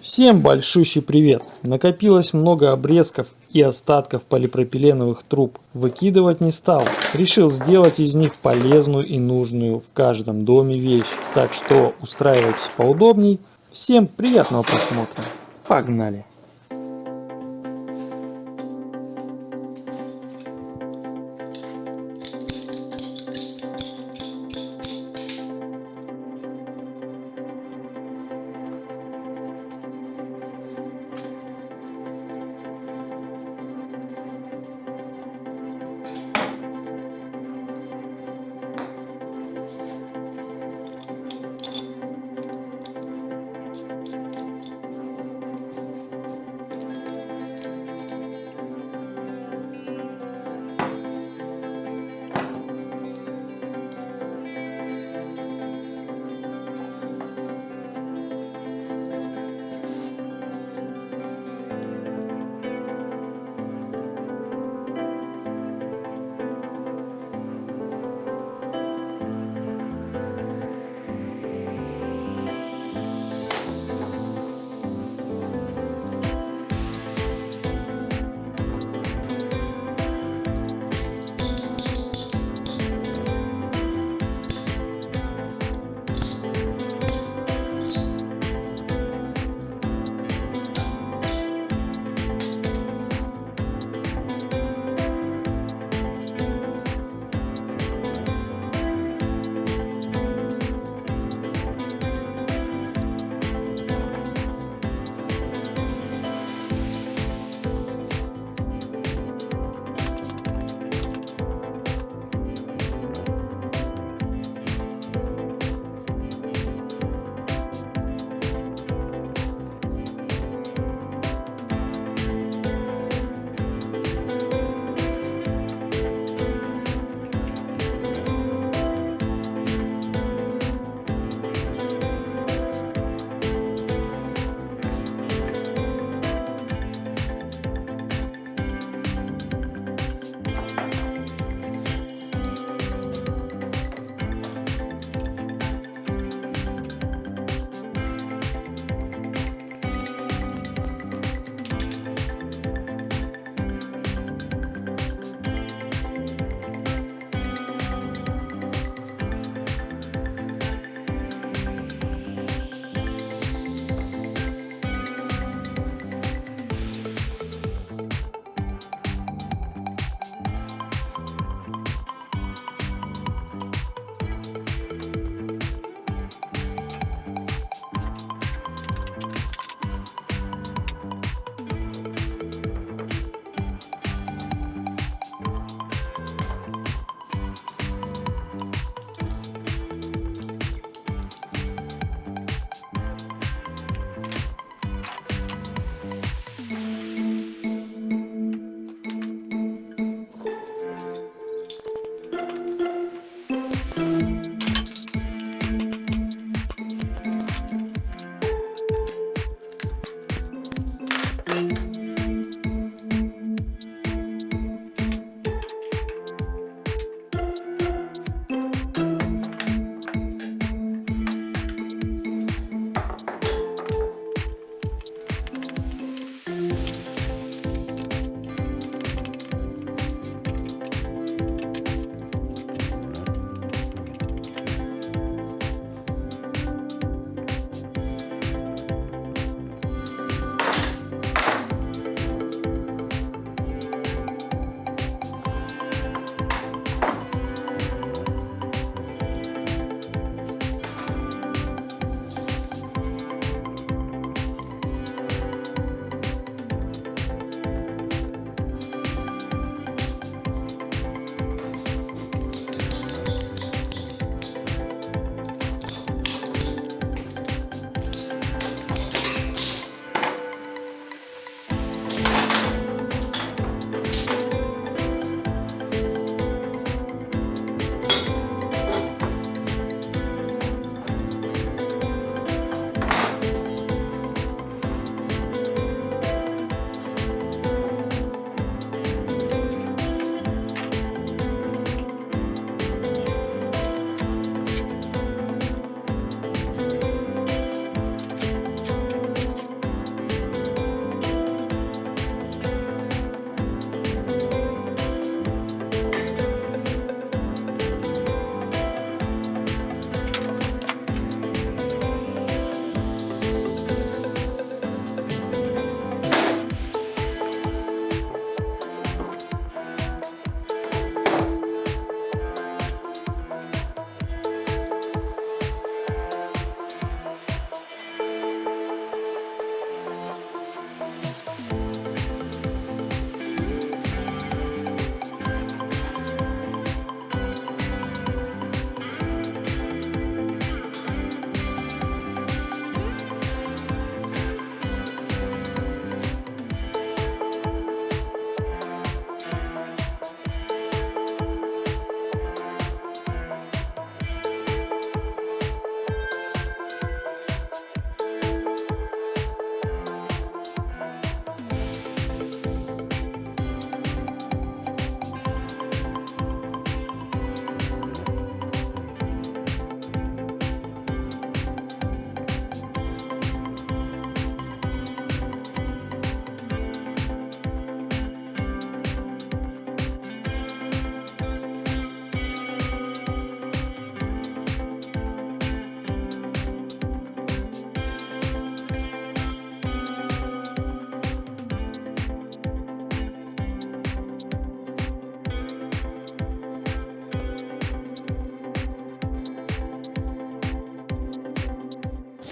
Всем большущий привет! Накопилось много обрезков и остатков полипропиленовых труб. Выкидывать не стал. Решил сделать из них полезную и нужную в каждом доме вещь. Так что устраивайтесь поудобней. Всем приятного просмотра. Погнали!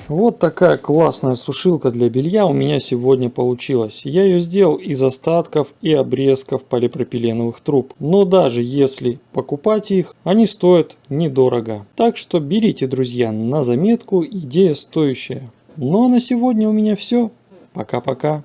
Вот такая классная сушилка для белья у меня сегодня получилась. Я ее сделал из остатков и обрезков полипропиленовых труб. Но даже если покупать их, они стоят недорого. Так что берите, друзья, на заметку, идея стоящая. Ну а на сегодня у меня все. Пока-пока.